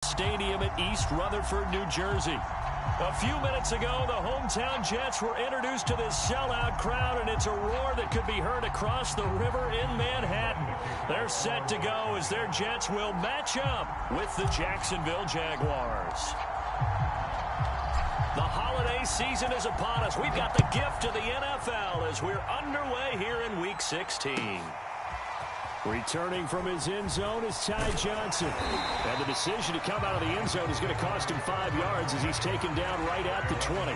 Stadium at East Rutherford, New Jersey. A few minutes ago, the hometown Jets were introduced to this sellout crowd, and it's a roar that could be heard across the river in Manhattan. They're set to go as their Jets will match up with the Jacksonville Jaguars. The holiday season is upon us. We've got the gift of the NFL as we're underway here in Week 16. Returning from his end zone is Ty Johnson. And the decision to come out of the end zone is going to cost him 5 yards as he's taken down right at the 20.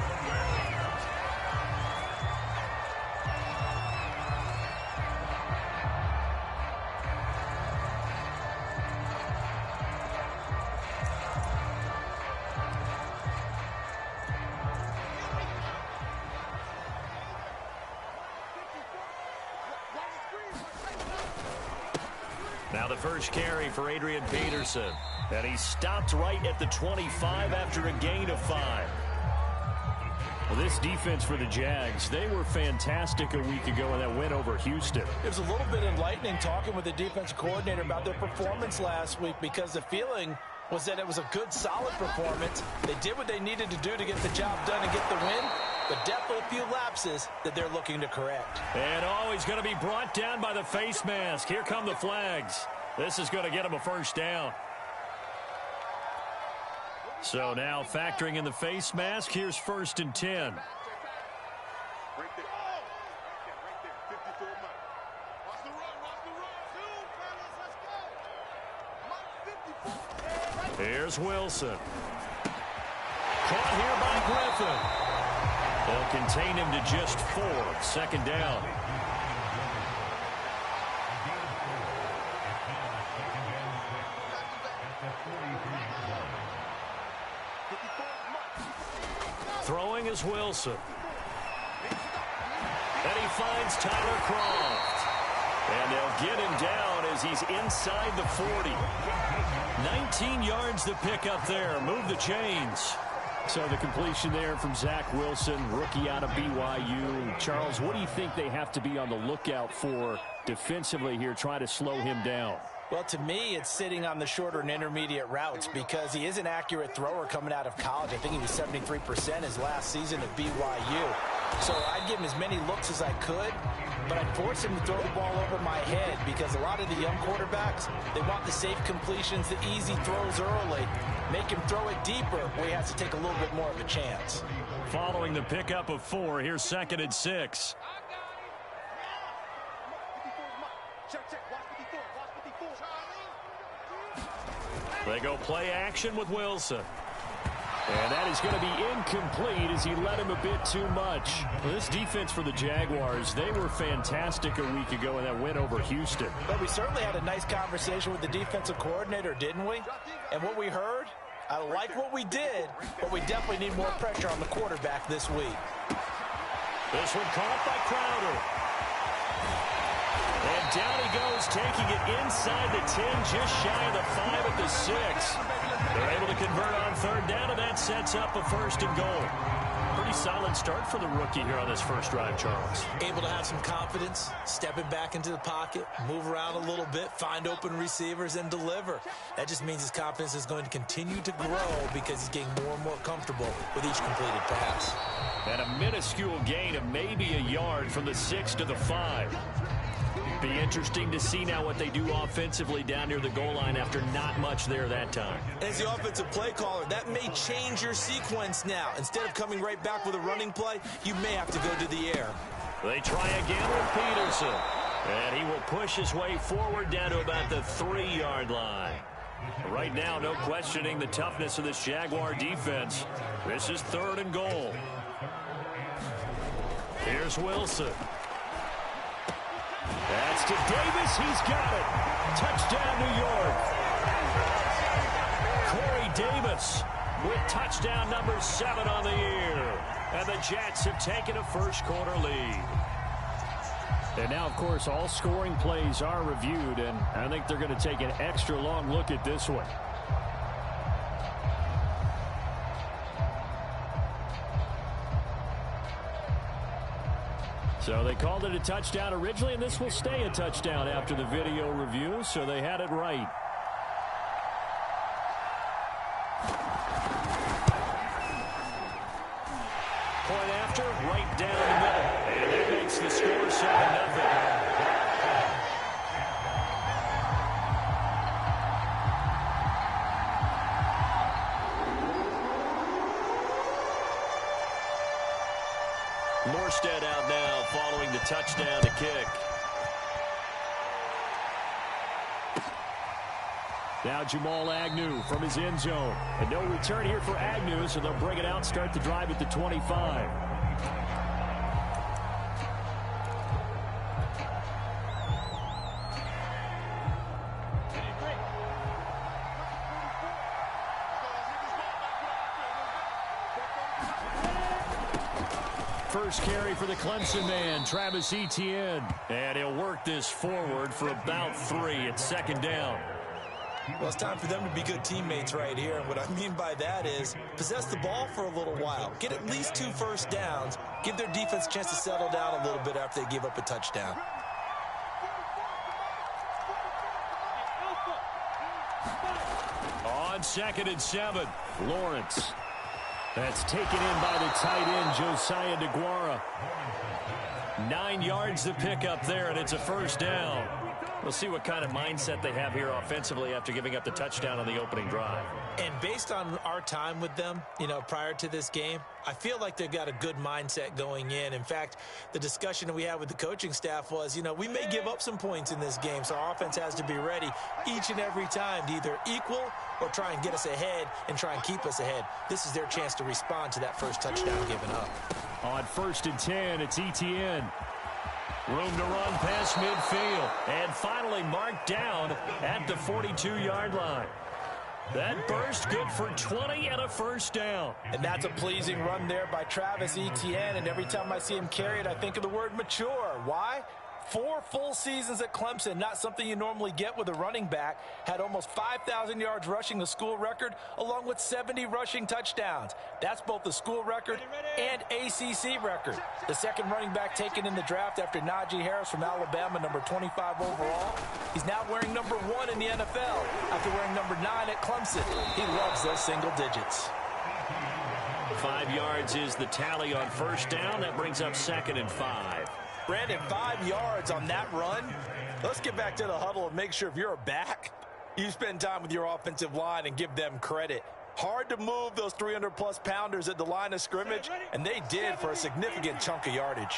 Now the first carry for Adrian Peterson. And he stopped right at the 25 after a gain of 5. Well, this defense for the Jags, they were fantastic a week ago in that win over Houston. It was a little bit enlightening talking with the defensive coordinator about their performance last week because the feeling was that it was a good, solid performance. They did what they needed to do to get the job done and get the win, but definitely a few lapses that they're looking to correct. And he's going to be brought down by the face mask. Here come the flags. This is going to get him a first down. So now factoring in the face mask, here's 1st and 10. Here's Wilson. Caught here by Griffin. They'll contain him to just 4. 2nd down. Throwing is Wilson. And he finds Tyler Kroft. And they'll get him down as he's inside the 40. 19 yards to pick up there. Move the chains. So the completion there from Zach Wilson, rookie out of BYU. Charles, what do you think they have to be on the lookout for defensively here, try to slow him down? Well, to me, it's sitting on the shorter and intermediate routes because he is an accurate thrower coming out of college. I think he was 73% his last season at BYU. So I'd give him as many looks as I could, but I'd force him to throw the ball over my head because a lot of the young quarterbacks, they want the safe completions, the easy throws early. Make him throw it deeper where he has to take a little bit more of a chance. Following the pickup of 4, here's 2nd and 6. They go play action with Wilson. And that is going to be incomplete as he led him a bit too much. Well, this defense for the Jaguars, they were fantastic a week ago in that win over Houston. But we certainly had a nice conversation with the defensive coordinator, didn't we? And what we heard, I like what we did, but we definitely need more pressure on the quarterback this week. This one caught by Crowder. And down he goes, taking it inside the 10, just shy of the 5 at the 6. They're able to convert on 3rd down, and that sets up a 1st and goal. Pretty solid start for the rookie here on this first drive, Charles. Able to have some confidence, stepping back into the pocket, move around a little bit, find open receivers, and deliver. That just means his confidence is going to continue to grow because he's getting more and more comfortable with each completed pass. And a minuscule gain of maybe a yard from the 6 to the 5. Be interesting to see now what they do offensively down near the goal line after not much there that time. As the offensive play caller, that may change your sequence now. Instead of coming right back with a running play, you may have to go to the air. They try again with Peterson. And he will push his way forward down to about the 3-yard line. Right now, no questioning the toughness of this Jaguar defense. This is 3rd and goal. Here's Wilson. That's to Davis. He's got it. Touchdown, New York. Corey Davis with touchdown number 7 on the year. And the Jets have taken a first-quarter lead. And now, of course, all scoring plays are reviewed, and I think they're going to take an extra long look at this one. So they called it a touchdown originally, and this will stay a touchdown after the video review, so they had it right. after, right down the middle. And that makes the score 7-0. Morstead out now following the touchdown to kick. Now Jamal Agnew from his end zone. And no return here for Agnew, so they'll bring it out, start the drive at the 25. First carry for the Clemson man, Travis Etienne. And he'll work this forward for about 3. It's second down. Well, it's time for them to be good teammates right here. And what I mean by that is possess the ball for a little while. Get at least 2 first downs. Give their defense a chance to settle down a little bit after they give up a touchdown. On 2nd and 7, Lawrence. That's taken in by the tight end, Josiah DeGuara. 9 yards to pick up there, and it's a first down. We'll see what kind of mindset they have here offensively after giving up the touchdown on the opening drive. And based on our time with them, prior to this game, I feel like they've got a good mindset going in. In fact, the discussion that we had with the coaching staff was, we may give up some points in this game, so our offense has to be ready each and every time to either equal or try and get us ahead and try and keep us ahead. This is their chance to respond to that first touchdown given up. On 1st and 10, it's Etienne. Room to run past midfield. And finally marked down at the 42-yard line. That burst good for 20 and a first down. And that's a pleasing run there by Travis Etienne. And every time I see him carry it, I think of the word mature. Why? 4 full seasons at Clemson, not something you normally get with a running back. Had almost 5,000 yards rushing, the school record, along with 70 rushing touchdowns. That's both the school record and ACC record. The second running back taken in the draft after Najee Harris from Alabama, number 25 overall. He's now wearing number 1 in the NFL after wearing number 9 at Clemson. He loves those single digits. 5 yards is the tally on first down. That brings up 2nd and 5. Brandon, 5 yards on that run. Let's get back to the huddle and make sure if you're a back, you spend time with your offensive line and give them credit. Hard to move those 300-plus pounders at the line of scrimmage, and they did for a significant chunk of yardage.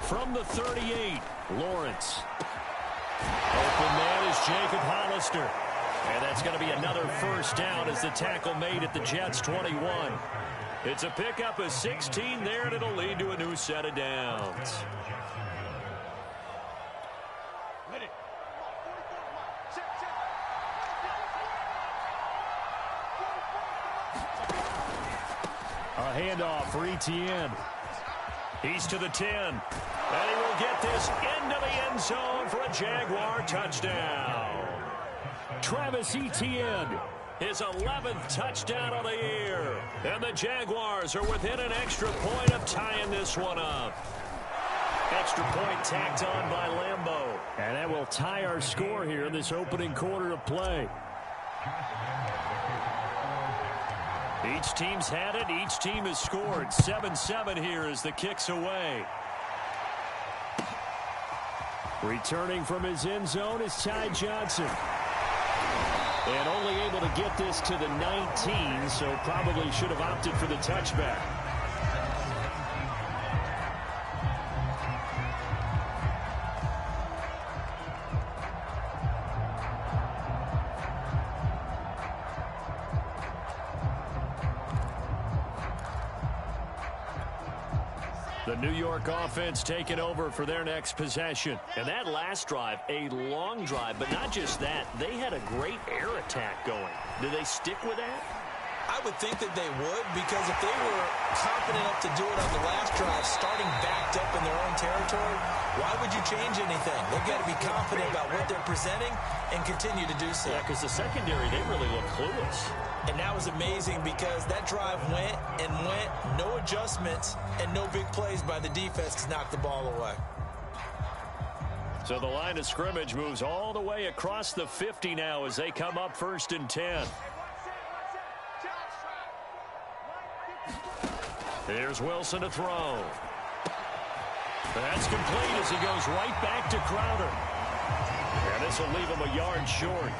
From the 38, Lawrence. Open man is Jacob Hollister. And that's going to be another first down as the tackle made at the Jets' 21. It's a pickup of 16 there, and it'll lead to a new set of downs. A handoff for Etienne. He's to the 10. And he will get this into the end zone for a Jaguar touchdown. Travis Etienne, his 11th touchdown of the year. And the Jaguars are within an extra point of tying this one up. Extra point tacked on by Lambeau. And that will tie our score here in this opening quarter of play. Each team's had it. Each team has scored. 7-7 here as the kick's away. Returning from his end zone is Ty Johnson. And only able to get this to the 19, so probably should have opted for the touchback. The New York offense taking over for their next possession. And that last drive, a long drive, but not just that. They had a great air attack going. Do they stick with that? I would think that they would, because if they were confident enough to do it on the last drive, starting backed up in their own territory, why would you change anything? They've got to be confident about what they're presenting and continue to do so. Yeah, because the secondary, they really look clueless. And that was amazing because that drive went and went, no adjustments and no big plays by the defense to knock the ball away. So the line of scrimmage moves all the way across the 50 now as they come up 1st and 10. Here's Wilson to throw. That's complete as he goes right back to Crowder. And this will leave him a yard short.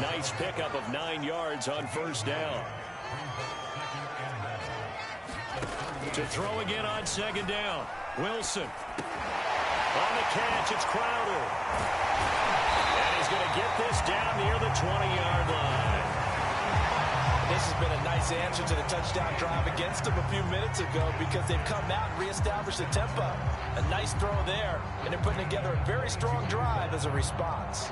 Nice pickup of 9 yards on 1st down. To throw again on 2nd down. Wilson. On the catch, it's Crowder. And he's going to get this down near the 20-yard line. This has been a nice answer to the touchdown drive against them a few minutes ago because they've come out and reestablished the tempo. A nice throw there, and they're putting together a very strong drive as a response.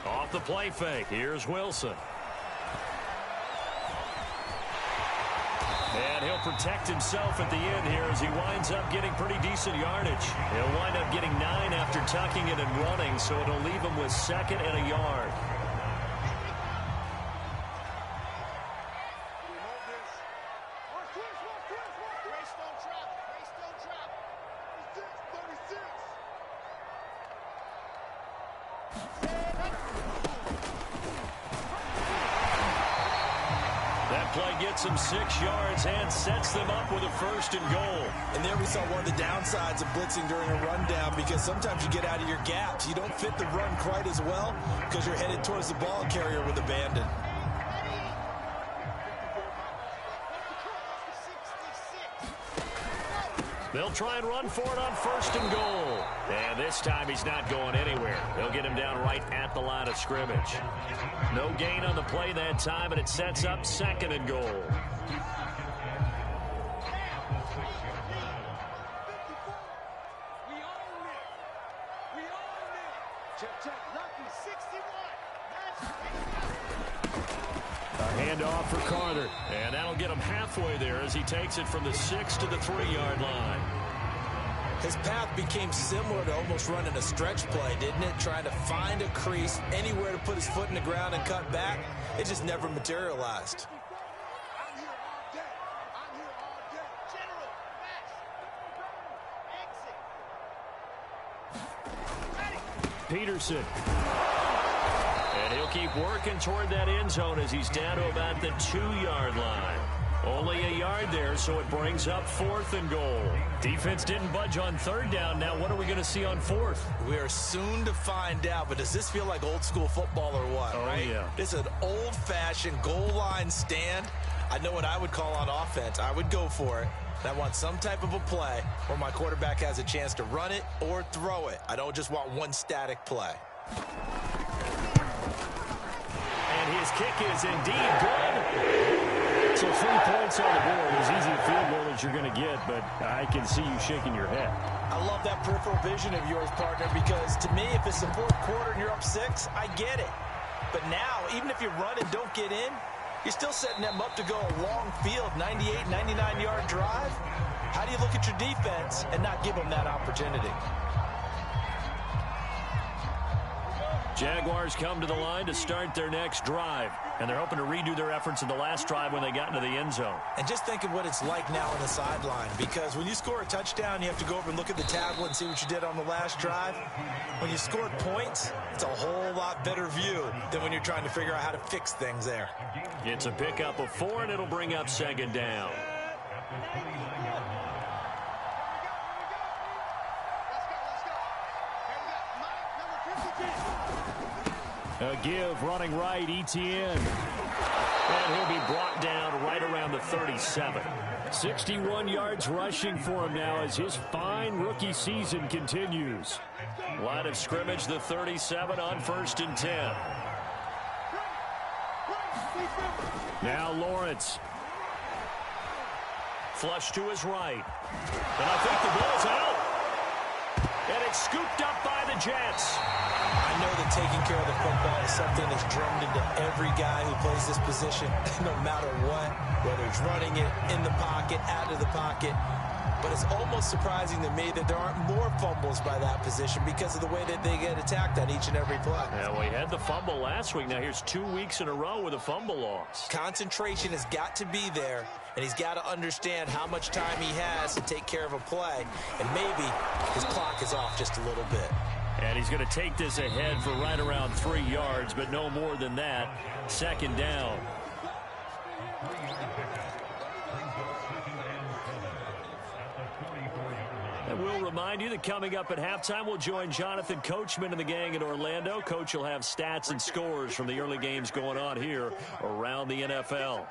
Off the play fake, here's Wilson. And he'll protect himself at the end here as he winds up getting pretty decent yardage. He'll wind up getting 9 after tucking it and running, so it'll leave him with 2nd and a yard. Gets him 6 yards and sets them up with a 1st and goal. And there we saw one of the downsides of blitzing during a rundown because sometimes you get out of your gaps. You don't fit the run quite as well because you're headed towards the ball carrier with abandon. They'll try and run for it on 1st and goal. And this time he's not going anywhere. They'll get him down right at the line of scrimmage. No gain on the play that time, and it sets up 2nd and goal. A handoff for Carter, and that'll get him halfway there as he takes it from the 6 to the 3-yard line. His path became similar to almost running a stretch play, didn't it? Trying to find a crease, anywhere to put his foot in the ground and cut back. It just never materialized. Peterson. And he'll keep working toward that end zone as he's down to about the 2-yard line. Only a yard there, so it brings up 4th and goal. Defense didn't budge on 3rd down. Now what are we going to see on 4th? We are soon to find out, but does this feel like old school football or what, right? Yeah. This is an old-fashioned goal line stand. I know what I would call on offense. I would go for it. I want some type of a play where my quarterback has a chance to run it or throw it. I don't just want one static play. And his kick is indeed good. So 3 points on the board. As easy a field goal as you're going to get, but I can see you shaking your head. I love that peripheral vision of yours, partner, because to me, if it's the 4th quarter and you're up 6, I get it. But now, even if you run and don't get in, you're still setting them up to go a long field, 98, 99-yard drive. How do you look at your defense and not give them that opportunity? Jaguars come to the line to start their next drive, and they're hoping to redo their efforts in the last drive when they got into the end zone. And just think of what it's like now on the sideline, because when you score a touchdown, you have to go over and look at the tablet and see what you did on the last drive. When you scored points, it's a whole lot better view than when you're trying to figure out how to fix things there. It's a pickup of 4, and it'll bring up 2nd down. A give running right, Etienne. And he'll be brought down right around the 37. 61 yards rushing for him now as his fine rookie season continues. Line of scrimmage, the 37 on 1st and 10. Now Lawrence. Flush to his right. And I think the ball's out. And it's scooped up by the Jets. I know that taking care of the football is something that's drummed into every guy who plays this position, no matter what, whether it's running it in the pocket, out of the pocket. but it's almost surprising to me that there aren't more fumbles by that position because of the way that they get attacked on each and every play. Yeah, we had the fumble last week. Now here's 2 weeks in a row with a fumble loss. Concentration has got to be there, and he's got to understand how much time he has to take care of a play, and maybe his clock is off just a little bit. And he's going to take this ahead for right around 3 yards, but no more than that. Second down. And we'll remind you that coming up at halftime, we'll join Jonathan Coachman and the gang in Orlando. Coach will have stats and scores from the early games going on here around the NFL.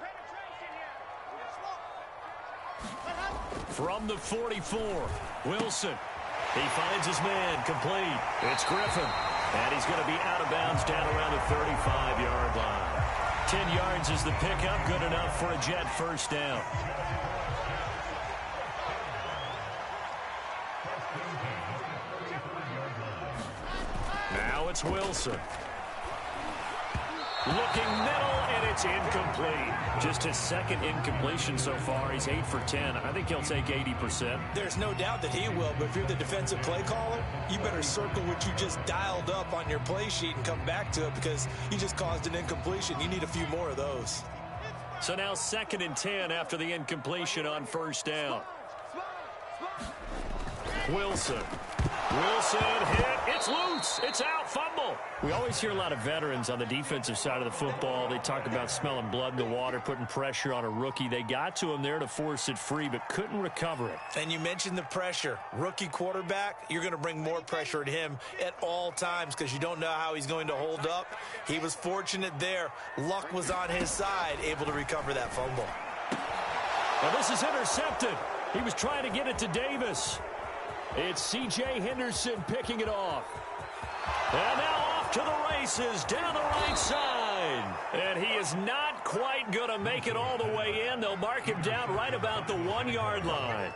From the 44, Wilson. He finds his man, complete. It's Griffin. And he's going to be out of bounds down around the 35-yard line. 10 yards is the pickup, good enough for a Jet first down. Now it's Wilson. Looking middle, and it's incomplete. Just his second incompletion so far. He's 8 for 10. I think he'll take 80%. There's no doubt that he will, but if you're the defensive play caller, you better circle what you just dialed up on your play sheet and come back to it because you just caused an incompletion. You need a few more of those. So now 2nd and 10 after the incompletion on first down. Wilson. Wilson hit. It's loose. It's out. Fumble. We always hear a lot of veterans on the defensive side of the football. They talk about smelling blood in the water, putting pressure on a rookie. They got to him there to force it free, but couldn't recover it. And you mentioned the pressure. Rookie quarterback, you're going to bring more pressure at him at all times because you don't know how he's going to hold up. He was fortunate there. Luck was on his side, able to recover that fumble. Well, this is intercepted. He was trying to get it to Davis. It's C.J. Henderson picking it off. And now off to the races down the right side. And he is not quite going to make it all the way in. They'll mark him down right about the 1-yard line.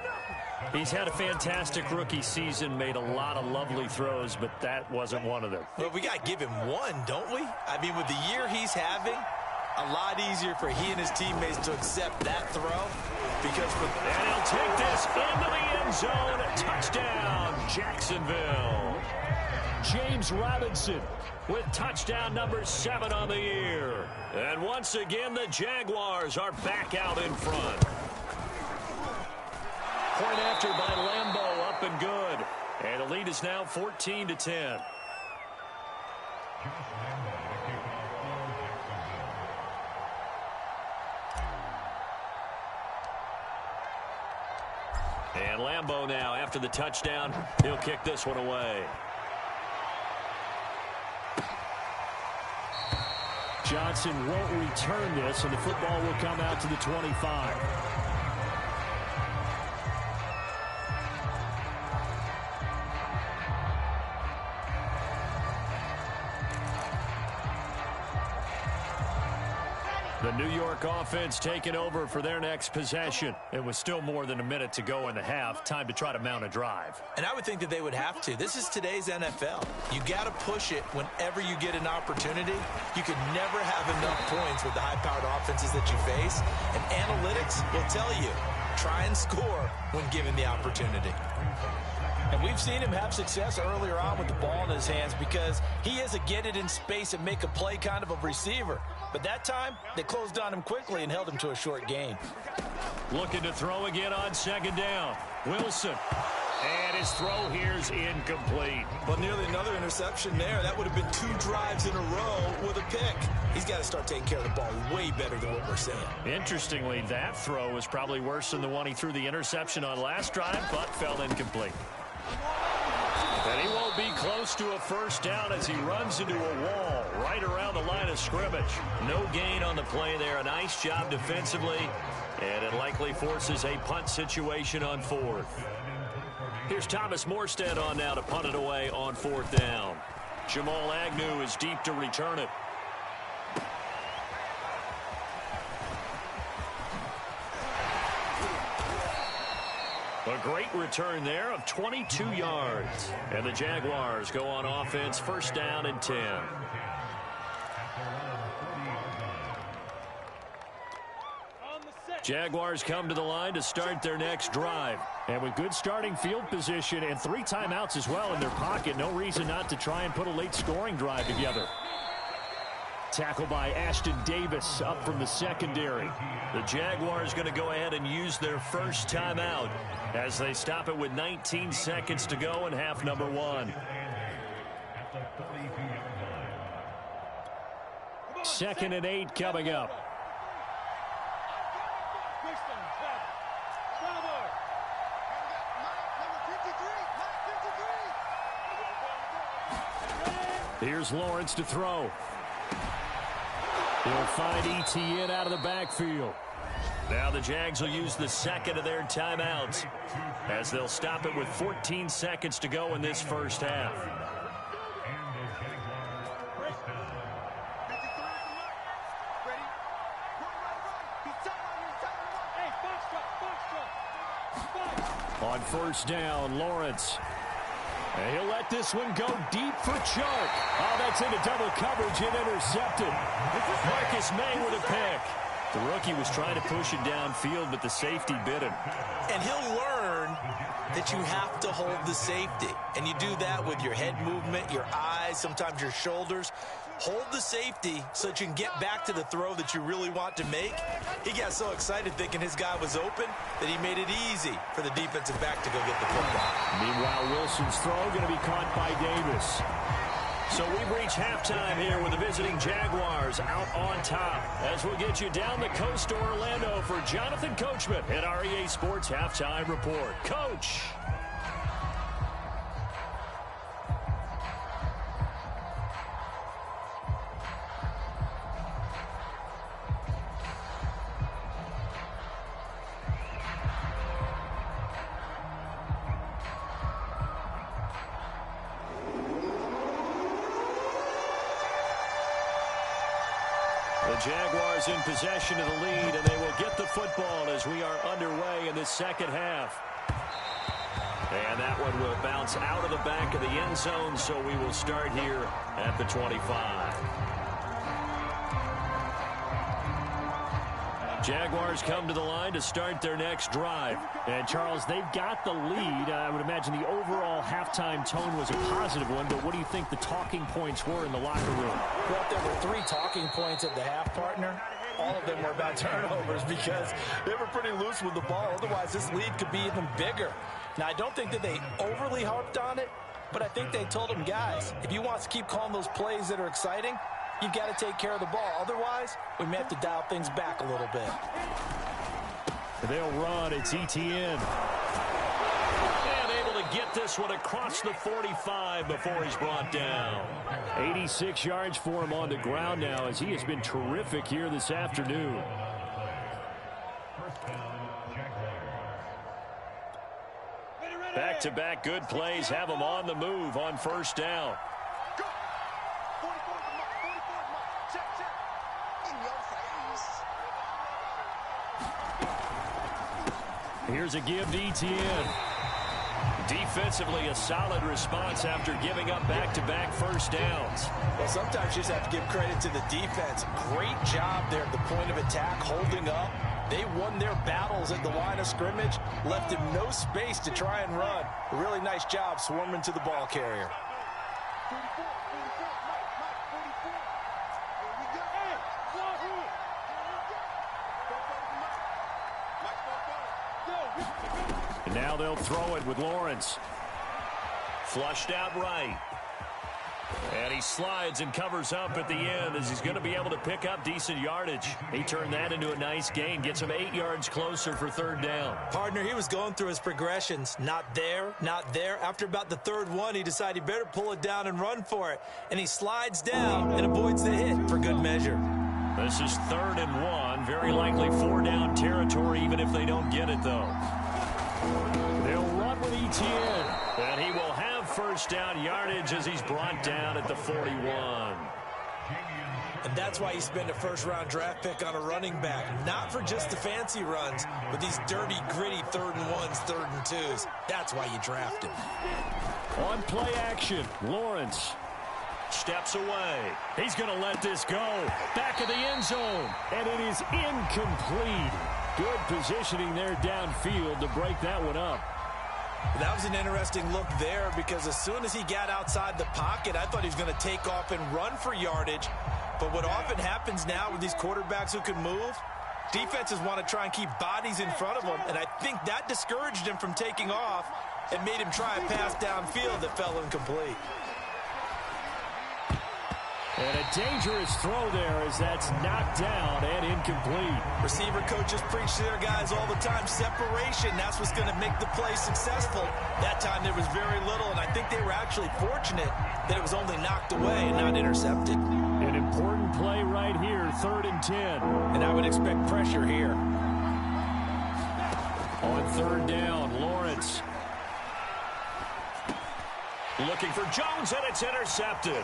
He's had a fantastic rookie season, made a lot of lovely throws, but that wasn't one of them. Well, we got to give him one, don't we? I mean, with the year he's having, a lot easier for he and his teammates to accept that throw. Because and he'll take this into the end zone. Touchdown, Jacksonville. James Robinson with touchdown number 7 on the year. And once again, the Jaguars are back out in front. Point after by Lambeau, up and good. And the lead is now 14-10. And Lambeau now, after the touchdown, he'll kick this one away. Johnson won't return this, and the football will come out to the 25. The New York offense taking over for their next possession. It was still more than a minute to go in the half. Time to try to mount a drive. And I would think that they would have to. This is today's NFL. You got to push it whenever you get an opportunity. You can never have enough points with the high-powered offenses that you face. And analytics will tell you, try and score when given the opportunity. And we've seen him have success earlier on with the ball in his hands because he is a get it in space and make a play kind of a receiver. But that time, they closed on him quickly and held him to a short gain. Looking to throw again on second down. Wilson. And his throw here's incomplete. But nearly another interception there. That would have been 2 drives in a row with a pick. He's got to start taking care of the ball way better than what we're saying. Interestingly, that throw was probably worse than the one he threw the interception on last drive, but fell incomplete. And he won't be close to a first down as he runs into a wall right around the line of scrimmage. No gain on the play there. A nice job defensively, and it likely forces a punt situation on 4th. Here's Thomas Morstead on now to punt it away on 4th down. Jamal Agnew is deep to return it. A great return there of 22 yards. And the Jaguars go on offense, first down and 10. On the set. Jaguars come to the line to start their next drive. And with good starting field position and 3 timeouts as well in their pocket, no reason not to try and put a late scoring drive together. Tackle by Ashton Davis up from the secondary. The Jaguars going to go ahead and use their first timeout as they stop it with 19 seconds to go in half number 1. 2nd and 8 coming up. Here's Lawrence to throw. He'll find Etienne out of the backfield. Now the Jags will use the second of their timeouts as they'll stop it with 14 seconds to go in this first half. On first down, Lawrence. And he'll let this one go deep for Chark. Oh, that's into double coverage and intercepted. Marcus May with a pick. The rookie was trying to push it downfield, but the safety bit him. And he'll learn that you have to hold the safety. And you do that with your head movement, your eyes, sometimes your shoulders. Hold the safety so that you can get back to the throw that you really want to make. He got so excited thinking his guy was open that he made it easy for the defensive back to go get the football. Meanwhile, Wilson's throw going to be caught by Davis. So we've reached halftime here with the visiting Jaguars out on top. As we'll get you down the coast to Orlando for Jonathan Coachman at REA Sports Halftime Report. Coach! Jaguars in possession of the lead, and they will get the football as we are underway in the second half. And that one will bounce out of the back of the end zone, so we will start here at the 25. Jaguars come to the line to start their next drive. And, Charles, they've got the lead. I would imagine the overall halftime tone was a positive one, but what do you think the talking points were in the locker room? Well, there were 3 talking points at the half, partner. All of them were about turnovers because they were pretty loose with the ball. Otherwise, this lead could be even bigger. Now, I don't think that they overly harped on it, but I think they told them, guys, if you want us to keep calling those plays that are exciting, you've got to take care of the ball. Otherwise, we may have to dial things back a little bit. They'll run. It's Etienne. And able to get this one across the 45 before he's brought down. 86 yards for him on the ground now as he has been terrific here this afternoon. Back-to-back good plays have him on the move on first down. Here's a give to Etienne. Defensively, a solid response after giving up back-to-back first downs. Well, sometimes you just have to give credit to the defense. Great job there at the point of attack, holding up. They won their battles at the line of scrimmage, left him no space to try and run. A really nice job swarming to the ball carrier. And now they'll throw it with Lawrence. Flushed out right. And he slides and covers up at the end as he's going to be able to pick up decent yardage. He turned that into a nice gain. Gets him 8 yards closer for third down. Partner, he was going through his progressions. Not there, not there. After about the third one, he decided he better pull it down and run for it. And he slides down and avoids the hit for good measure. This is 3rd and 1. Very likely 4-down territory, even if they don't get it, though. They'll run with Etienne. And he will have first down yardage as he's brought down at the 41. And that's why you spend a first-round draft pick on a running back. Not for just the fancy runs, but these dirty, gritty 3rd and 1s, 3rd and 2s. That's why you draft him. On play action, Lawrence steps away. He's going to let this go. Back of the end zone. And it is incomplete. Good positioning there downfield to break that one up. That was an interesting look there because as soon as he got outside the pocket, I thought he was going to take off and run for yardage. But what often happens now with these quarterbacks who can move, defenses want to try and keep bodies in front of them, and I think that discouraged him from taking off and made him try a pass downfield that fell incomplete. And a dangerous throw there as that's knocked down and incomplete. Receiver coaches preach to their guys all the time. Separation, that's what's going to make the play successful. That time there was very little, and I think they were actually fortunate that it was only knocked away and not intercepted. An important play right here, 3rd and 10. And I would expect pressure here. On 3rd down, Lawrence. Looking for Jones, and it's intercepted.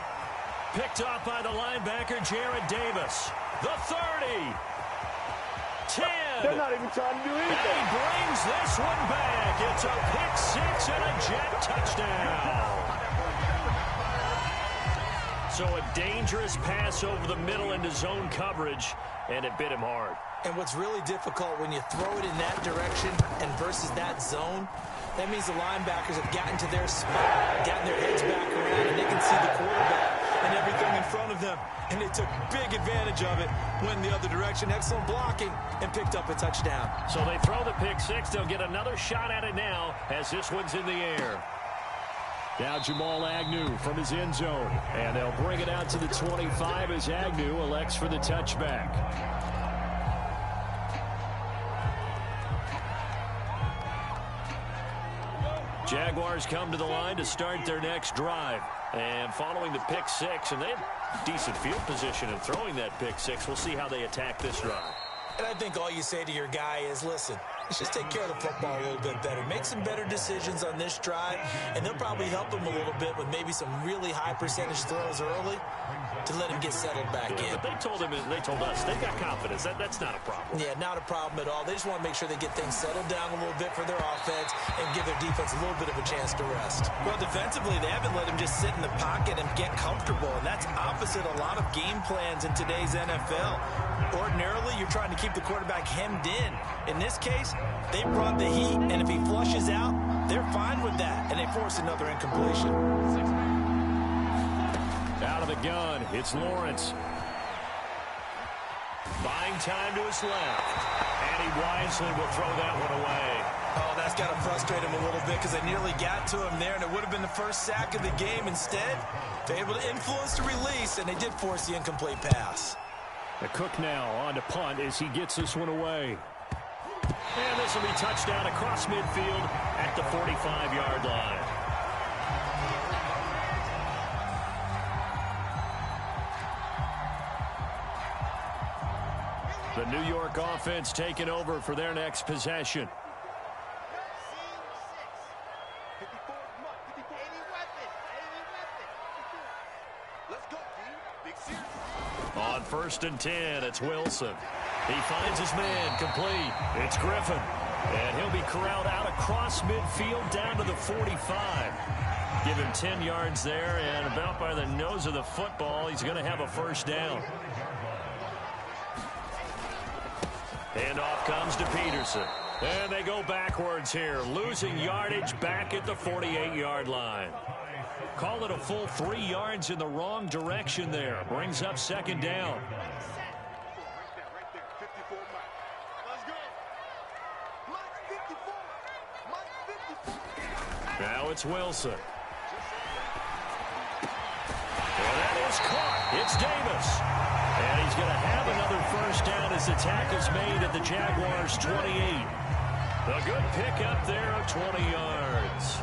Picked off by the linebacker, Jared Davis. The 30. 10. They're not even trying to do anything. And he brings this one back. It's a pick 6 and a jet touchdown. So a dangerous pass over the middle into zone coverage, and it bit him hard. And what's really difficult when you throw it in that direction and versus that zone, that means the linebackers have gotten to their spot, gotten their heads back around, and they can see the quarterback and everything in front of them. And they took big advantage of it, went the other direction, excellent blocking, and picked up a touchdown. So they throw the pick 6. They'll get another shot at it now as this one's in the air. Now Jamal Agnew from his end zone. And they'll bring it out to the 25 as Agnew elects for the touchback. Jaguars come to the line to start their next drive. And following the pick 6, and they have decent field position in throwing that pick 6. We'll see how they attack this drive. And I think all you say to your guy is, listen, let's just take care of the football a little bit better. Make some better decisions on this drive, and they'll probably help him a little bit with maybe some really high percentage throws early to let him get settled back in. But they told us they've got confidence. That's not a problem. Yeah, not a problem at all. They just want to make sure they get things settled down a little bit for their offense and give their defense a little bit of a chance to rest. Well, defensively, they haven't let him just sit in the pocket and get comfortable, and that's opposite a lot of game plans in today's NFL. Ordinarily, you're trying to keep the quarterback hemmed in. In this case, they brought the heat, and if he flushes out, they're fine with that, and they force another incompletion. Out of the gun, it's Lawrence. Buying time to his left. And he wisely will throw that one away. Oh, that's got to frustrate him a little bit because they nearly got to him there, and it would have been the first sack of the game. Instead, they're able to influence the release, and they did force the incomplete pass. The Cook now on to punt as he gets this one away. And this will be touchdown across midfield at the 45-yard line. The New York offense taking over for their next possession. On 1st and 10, it's Wilson. He finds his man, complete. It's Griffin. And he'll be corralled out across midfield down to the 45. Give him 10 yards there, and about by the nose of the football, he's going to have a first down. Handoff comes to Peterson. And they go backwards here, losing yardage back at the 48-yard line. Call it a full 3 yards in the wrong direction there. Brings up 2nd down. Now it's Wilson. And that is caught. It's Davis. And he's going to have another first down as the tackle's made at the Jaguars' 28. A good pickup there of 20 yards.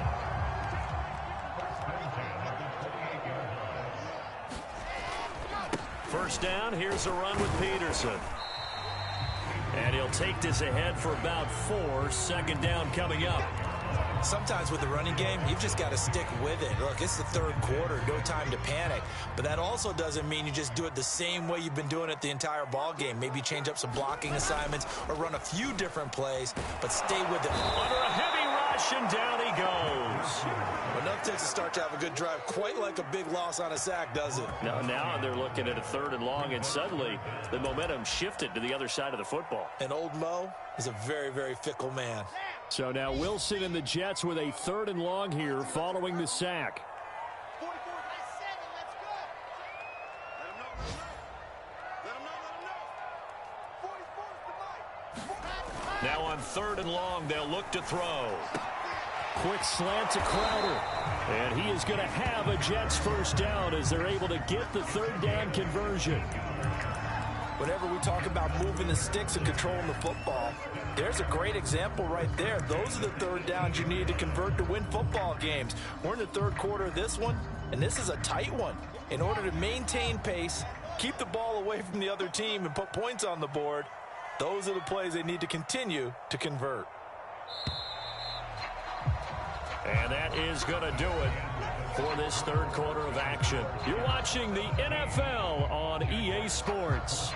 First down, here's a run with Peterson. And he'll take this ahead for about 4. 2nd down coming up. Sometimes with the running game, you've just got to stick with it. Look, it's the 3rd quarter, no time to panic. But that also doesn't mean you just do it the same way you've been doing it the entire ball game. Maybe change up some blocking assignments or run a few different plays, but stay with it. Under a heavy rush, and down he goes. Enough takes to start to have a good drive, quite like a big loss on a sack, does it? Now they're looking at a 3rd and long, and suddenly the momentum shifted to the other side of the football. And old Mo is a very, very fickle man. So now Wilson and the Jets with a 3rd and long here following the sack. Now on 3rd and long, they'll look to throw. Quick slant to Crowder. And he is going to have a Jets 1st down as they're able to get the 3rd down conversion. Whenever we talk about moving the sticks and controlling the football, there's a great example right there. Those are the 3rd downs you need to convert to win football games. We're in the 3rd quarter of this one, and this is a tight one. In order to maintain pace, keep the ball away from the other team, and put points on the board, those are the plays they need to continue to convert. And that is going to do it for this 3rd quarter of action. You're watching the NFL on EA Sports.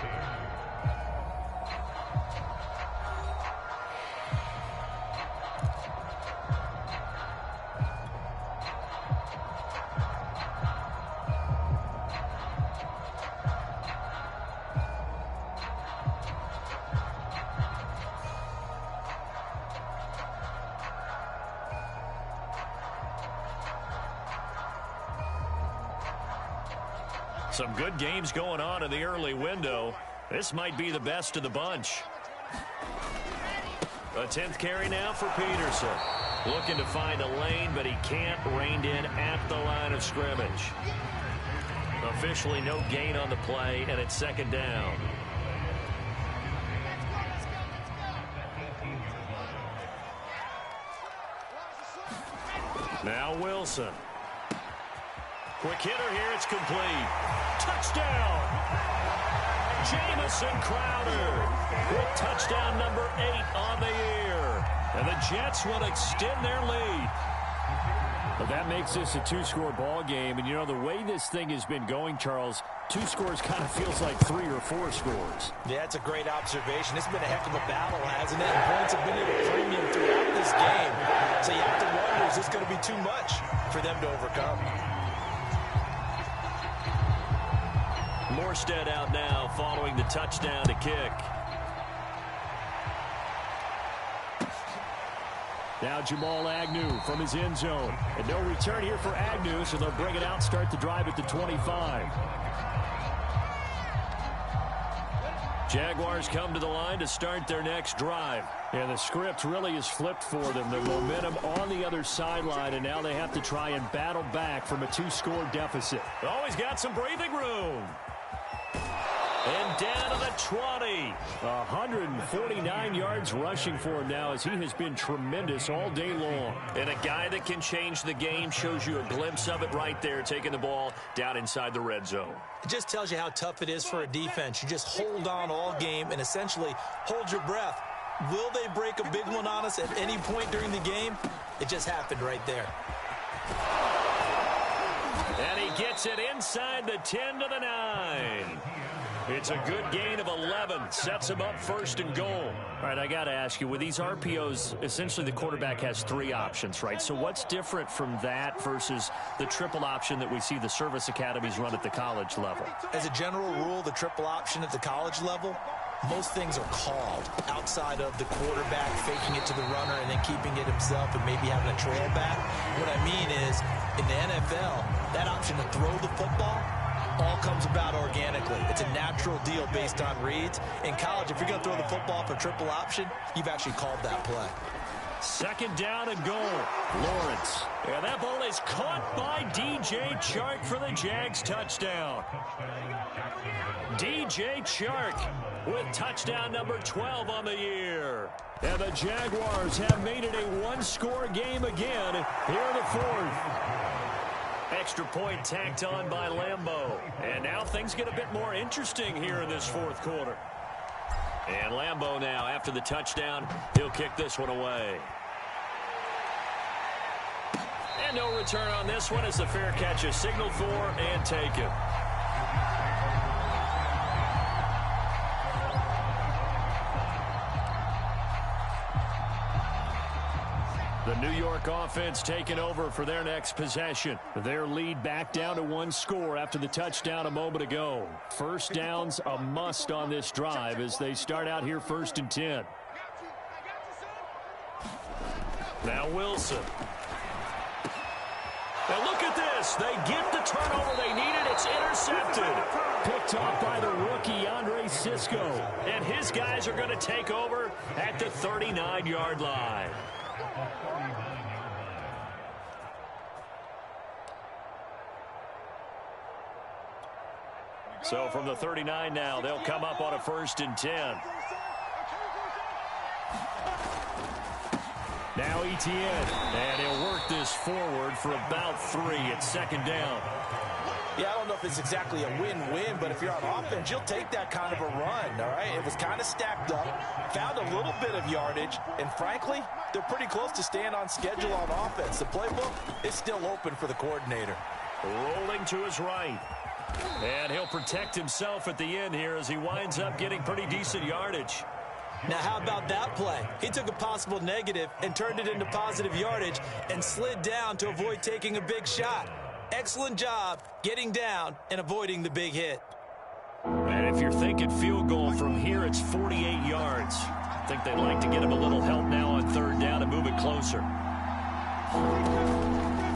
Some good games going on in the early window. This might be the best of the bunch. A 10th carry now for Peterson. Looking to find a lane, but he can't. Reined in at the line of scrimmage. Officially no gain on the play, and it's 2nd down. Now Wilson. Quick hitter here, it's complete. Touchdown! Jamison Crowder with touchdown number 8 on the year. And the Jets will extend their lead. But that makes this a 2-score ball game. And, you know, the way this thing has been going, Charles, 2 scores kind of feels like 3 or 4 scores. Yeah, it's a great observation. It's been a heck of a battle, hasn't it? And points have been at a premium throughout this game. So you have to wonder, is this going to be too much for them to overcome? Morstead out now following the touchdown to kick. Now Jamal Agnew from his end zone. And no return here for Agnew, so they'll bring it out, start the drive at the 25. Jaguars come to the line to start their next drive. And the script really is flipped for them. The momentum on the other sideline, and now they have to try and battle back from a 2-score deficit. Always got some breathing room. And down to the 20. 149 yards rushing for him now, as he has been tremendous all day long. And a guy that can change the game, shows you a glimpse of it right there, taking the ball down inside the red zone. It just tells you how tough it is for a defense. You just hold on all game and essentially hold your breath. Will they break a big one on us at any point during the game? It just happened right there. And he gets it inside the 10 to the 9. It's a good gain of 11. Sets him up 1st and goal. All right, I got to ask you, with these RPOs, essentially the quarterback has 3 options, right? So what's different from that versus the triple option that we see the service academies run at the college level? As a general rule, the triple option at the college level, most things are called outside of the quarterback faking it to the runner and then keeping it himself and maybe having a trail back. What I mean is, in the NFL, that option to throw the football all comes about organically. It's a natural deal based on reads. In college, if you're going to throw the football for triple option, you've actually called that play. 2nd down and goal. Lawrence. And that ball is caught by DJ Chark for the Jags touchdown. DJ Chark with touchdown number 12 on the year. And the Jaguars have made it a 1-score game again here in the 4th. Extra point tacked on by Lambeau. And now things get a bit more interesting here in this 4th quarter. And Lambeau now, after the touchdown, he'll kick this one away. And no return on this one as the fair catch is signaled for and taken. The New York offense taking over for their next possession. Their lead back down to one score after the touchdown a moment ago. First down's a must on this drive as they start out here 1st and 10. Now Wilson. Now look at this. They get the turnover they needed. It's intercepted. Picked off by the rookie, Andre Cisco. And his guys are going to take over at the 39-yard line. So from the 39 now, they'll come up on a 1st and 10. Now Etienne, and he'll work this forward for about 3 at 2nd down. Yeah, I don't know if it's exactly a win-win, but if you're on offense, you'll take that kind of a run, all right? It was kind of stacked up, found a little bit of yardage, and frankly, they're pretty close to staying on schedule on offense. The playbook is still open for the coordinator. Rolling to his right. And he'll protect himself at the end here as he winds up getting pretty decent yardage. Now, how about that play? He took a possible negative and turned it into positive yardage and slid down to avoid taking a big shot. Excellent job getting down and avoiding the big hit. And if you're thinking field goal from here, it's 48 yards. I think they'd like to get him a little help now on 3rd down and move it closer.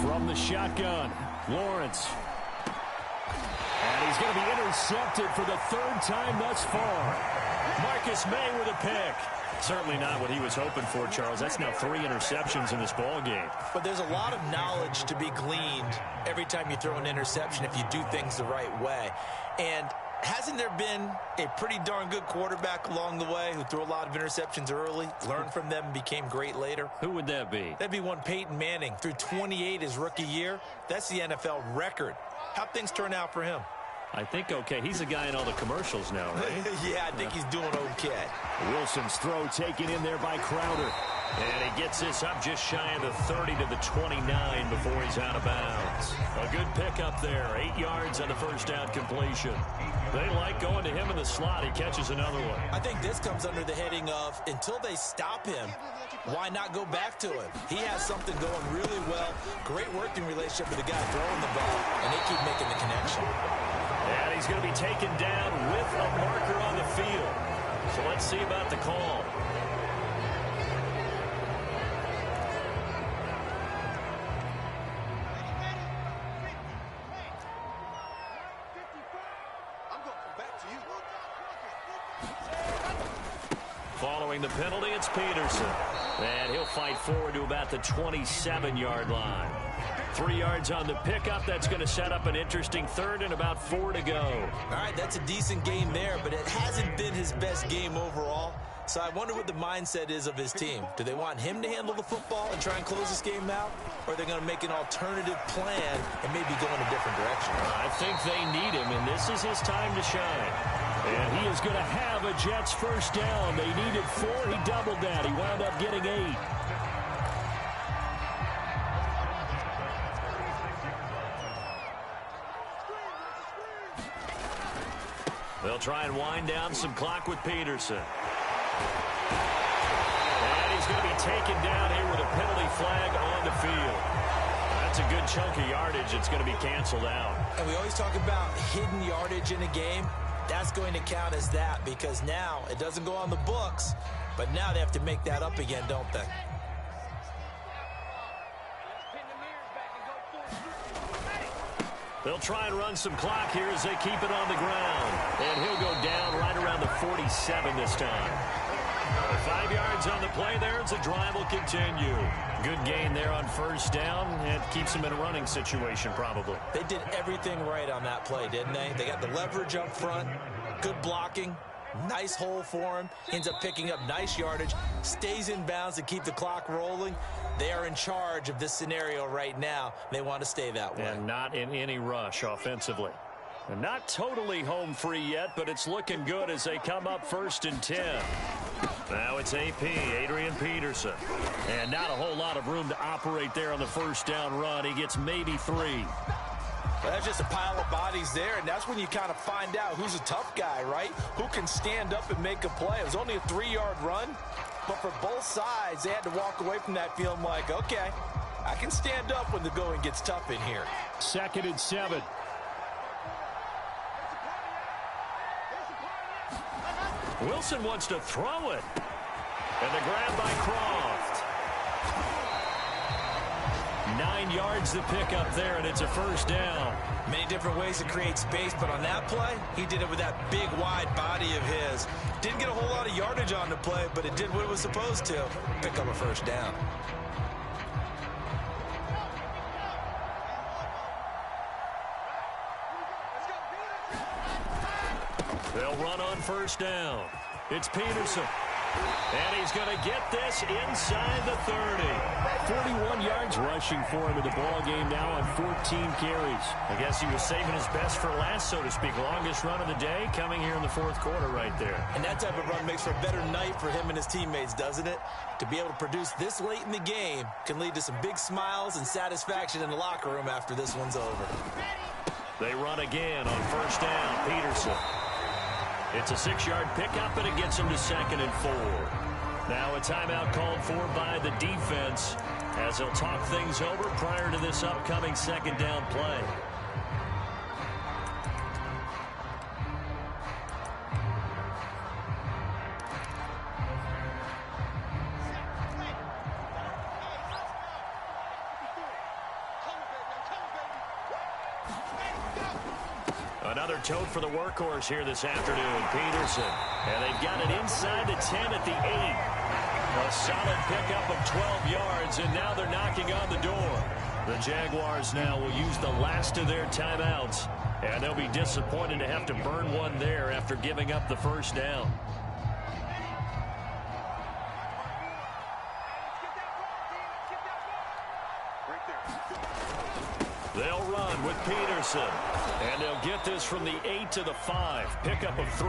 From the shotgun, Lawrence. And he's going to be intercepted for the 3rd time thus far. Marcus May with a pick. Certainly not what he was hoping for, Charles. That's now 3 interceptions in this ball game. But there's a lot of knowledge to be gleaned every time you throw an interception if you do things the right way. And hasn't there been a pretty darn good quarterback along the way who threw a lot of interceptions early, learned from them, and became great later? Who would that be? That'd be one Peyton Manning. Threw 28 his rookie year. That's the NFL record. How'd things turn out for him? I think okay. He's the guy in all the commercials now, right? Yeah, I think he's doing okay. Wilson's throw taken in there by Crowder. And he gets this up just shy of the 30 to the 29 before he's out of bounds. A good pickup there. 8 yards on the 1st down completion. They like going to him in the slot. He catches another one. I think this comes under the heading of until they stop him, why not go back to him? He has something going really well. Great working relationship with the guy throwing the ball, and they keep making the connection. And he's going to be taken down with a marker on the field. So let's see about the call. Following the penalty, it's Peterson. And he'll fight forward to about the 27-yard line. 3 yards on the pickup. That's going to set up an interesting 3rd and about 4 to go. All right, that's a decent game there, but it hasn't been his best game overall. So I wonder what the mindset is of his team. Do they want him to handle the football and try and close this game out? Or are they going to make an alternative plan and maybe go in a different direction? I think they need him, and this is his time to shine. And he is going to have a Jets 1st down. They needed 4. He doubled that. He wound up getting 8. They'll try and wind down some clock with Peterson. And he's going to be taken down here with a penalty flag on the field. That's a good chunk of yardage. It's going to be canceled out. And we always talk about hidden yardage in a game. That's going to count as that because now it doesn't go on the books, but now they have to make that up again, don't they? They'll try and run some clock here as they keep it on the ground. And he'll go down right around the 47 this time. 5 yards on the play there as the drive will continue. Good gain there on 1st down. It keeps him in a running situation probably. They did everything right on that play, didn't they? They got the leverage up front, good blocking, nice hole for him. Ends up picking up nice yardage, stays in bounds to keep the clock rolling. They are in charge of this scenario right now. They want to stay that way. And not in any rush offensively. And not totally home free yet, but it's looking good as they come up 1st and 10. Now it's AP, Adrian Peterson. And not a whole lot of room to operate there on the 1st down run. He gets maybe 3. Well, that's just a pile of bodies there, and that's when you kind of find out who's a tough guy, right? Who can stand up and make a play. It was only a 3-yard run, But for both sides, they had to walk away from that feeling like, okay, I can stand up when the going gets tough in here. 2nd and 7. Wilson wants to throw it. And the grab by Croft. 9 yards to pick up there, and it's a first down. Many different ways to create space, but on that play, he did it with that big, wide body of his. Didn't get a whole lot of yardage on the play, but it did what it was supposed to. Pick up a first down. They'll run on first down. It's Peterson. And he's going to get this inside the 30. 41 yards rushing for him in the ball game now on 14 carries. I guess he was saving his best for last, so to speak. Longest run of the day coming here in the 4th quarter right there. And that type of run makes for a better night for him and his teammates, doesn't it? To be able to produce this late in the game can lead to some big smiles and satisfaction in the locker room after this one's over. They run again on first down. Peterson. It's a 6-yard pickup, and it gets him to 2nd and 4. Now a timeout called for by the defense as they'll talk things over prior to this upcoming 2nd down play. Another tote for the workhorse here this afternoon, Peterson. And they've got it inside the 10 at the 8. A solid pickup of 12 yards, and now they're knocking on the door. The Jaguars now will use the last of their timeouts, and they'll be disappointed to have to burn one there after giving up the first down. They'll run with Peterson. And they'll get this from the 8 to the 5. Pickup of 3.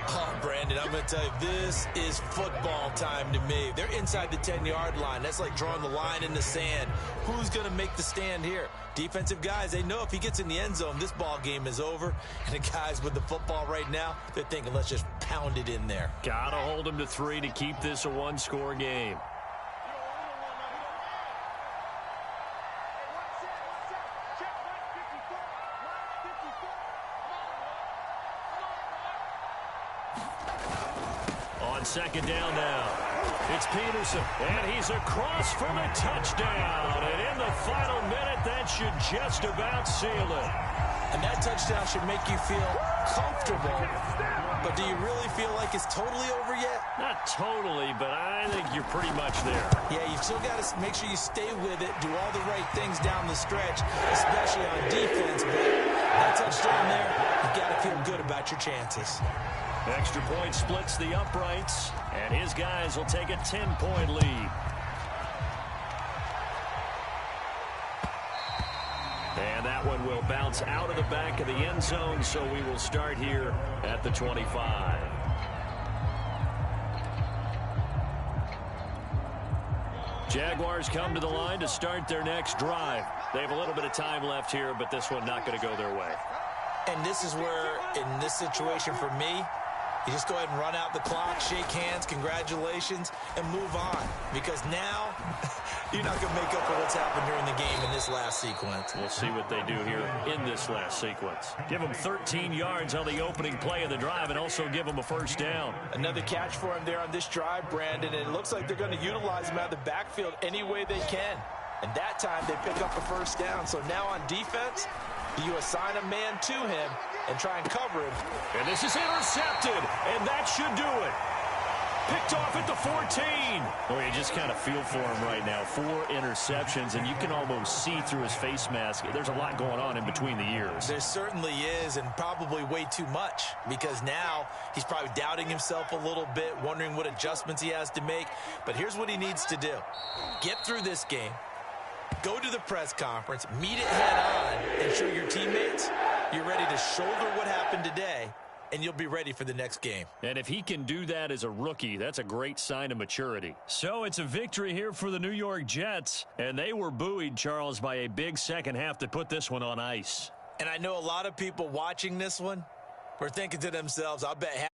Oh, Brandon, I'm going to tell you, this is football time to me. They're inside the 10-yard line. That's like drawing the line in the sand. Who's going to make the stand here? Defensive guys, they know if he gets in the end zone, this ball game is over. And the guys with the football right now, they're thinking, let's just pound it in there. Got to hold him to 3 to keep this a one-score game. Second down now. It's Peterson, and he's across for the touchdown. And in the final minute, that should just about seal it. And that touchdown should make you feel comfortable. But do you really feel like it's totally over yet? Not totally, but I think you're pretty much there. Yeah, you've still got to make sure you stay with it, do all the right things down the stretch, especially on defense. But that touchdown there, you've got to feel good about your chances. Extra point splits the uprights, and his guys will take a 10-point lead. And that one will bounce out of the back of the end zone, so we will start here at the 25. Jaguars come to the line to start their next drive. They have a little bit of time left here, but this one not going to go their way. And this is where, in this situation for me, you just go ahead and run out the clock, shake hands, congratulations, and move on. Because now, you're not going to make up for what's happened during the game in this last sequence. We'll see what they do here in this last sequence. Give them 13 yards on the opening play of the drive and also give them a first down. Another catch for him there on this drive, Brandon, and it looks like they're going to utilize him out of the backfield any way they can. And that time, they pick up a first down. So now on defense, you assign a man to him and try and cover him. And this is intercepted, and that should do it. Picked off at the 14. Oh, you just kind of feel for him right now. 4 interceptions, and you can almost see through his face mask. There's a lot going on in between the ears. There certainly is, and probably way too much, because now he's probably doubting himself a little bit, wondering what adjustments he has to make. But here's what he needs to do. Get through this game. Go to the press conference, meet it head on, and show your teammates you're ready to shoulder what happened today, and you'll be ready for the next game. And if he can do that as a rookie, that's a great sign of maturity. So it's a victory here for the New York Jets, and they were buoyed, Charles, by a big second half to put this one on ice. And I know a lot of people watching this one were thinking to themselves, I'll bet